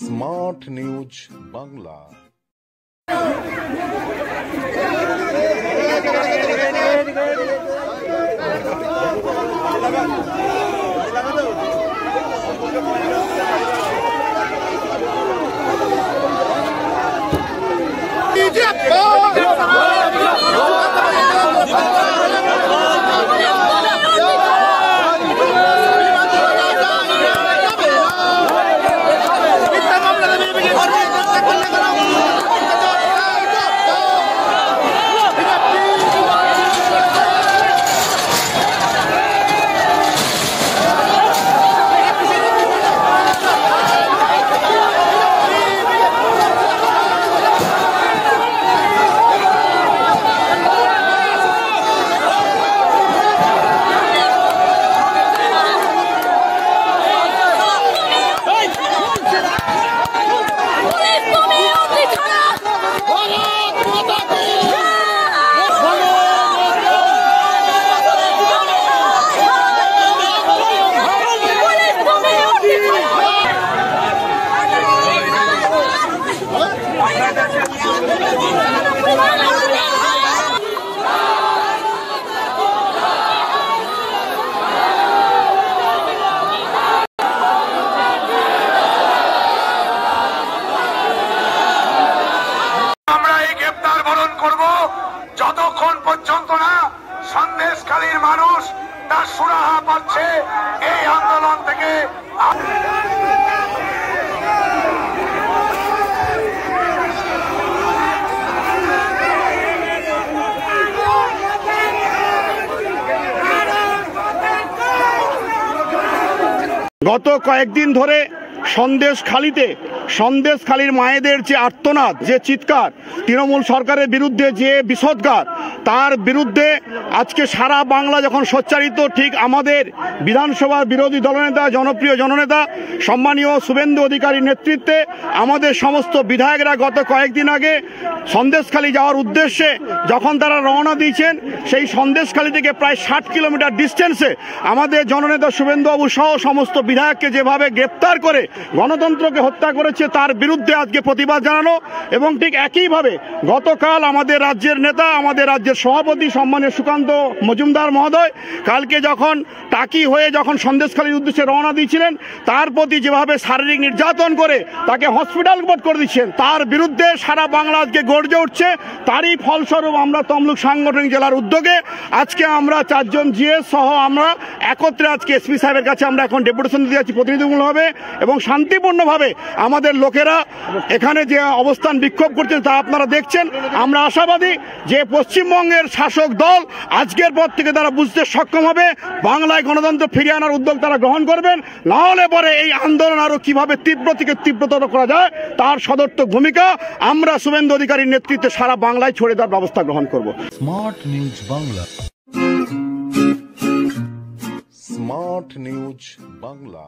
Smart news Bangla. যতক্ষণ পর্যন্ত না সন্দেশখালীর মানুষ তার সুরাহা পাচ্ছে এই আন্দোলন থেকে। গত কয়েকদিন ধরে সন্দেশখালীর মায়েদের যে আর্তনাদ, যে চিৎকার, তৃণমূল সরকারের বিরুদ্ধে যে বিষোদ্গার, তার বিরুদ্ধে আজকে সারা বাংলা যখন সোচ্চারিত, ঠিক আমাদের বিধানসভার বিরোধী দলনেতা, জনপ্রিয় জননেতা সম্মানীয় শুভেন্দু অধিকারীর নেতৃত্বে আমাদের সমস্ত বিধায়করা গত কয়েকদিন আগে সন্দেশখালী যাওয়ার উদ্দেশ্যে যখন তারা রওনা দিয়েছেন, সেই সন্দেশখালী থেকে প্রায় 60 কিলোমিটার ডিস্টেন্সে আমাদের জননেতা শুভেন্দুবাবু সহ সমস্ত বিধায়ককে যেভাবে গ্রেপ্তার করে গণতন্ত্রকে হত্যা করেছে, তার বিরুদ্ধে আজকে প্রতিবাদ জানানো। এবং ঠিক একইভাবে গতকাল আমাদের রাজ্যের নেতা, আমাদের রাজ্যের সভাপতি সম্মানীয় সুকান্ত মজুমদার মহোদয় কালকে যখন টাকি হয়ে যখন সন্দেশখালীর উদ্দেশ্যে রওনা দিয়েছিলেন, তার প্রতি যেভাবে শারীরিক নির্যাতন করে তাকে হসপিটাল রিপোর্ট করে দিচ্ছেন, তার বিরুদ্ধে সারা বাংলা আজকে গর্জে উঠছে। তারই ফলস্বরূপ আমরা তমলুক সাংগঠনিক জেলার উদ্যোগে আজকে আমরা 4 জন জিএস সহ আমরা একত্রে আজকে এসপি সাহেবের কাছে আমরা এখন ডেপুটেশন দিয়ে যাচ্ছি প্রতিনিধিমূলকভাবে, এবং শান্তিপূর্ণভাবে আমাদের লোকেরা এখানে যে অবস্থান বিক্ষোভ করছেন তা আপনারা দেখছেন। আমরা আশাবাদী যে পশ্চিমবঙ্গের শাসক দল আজকের পর থেকে তারা বুঝতে সক্ষম হবে, বাংলায় গণতন্ত্র ফিরিয়ে আনার উদ্যোগ তারা গ্রহণ করবেন। না হলে পরে এই আন্দোলন আরো কিভাবে তীব্র থেকে তীব্রতর করা যায় তার সদর্থক ভূমিকা আমরা শুভেন্দু অধিকারীর নেতৃত্বে সারা বাংলায় ছড়িয়ে দেওয়ার ব্যবস্থা গ্রহণ করব। Smart news Bangla. Smart news Bangla.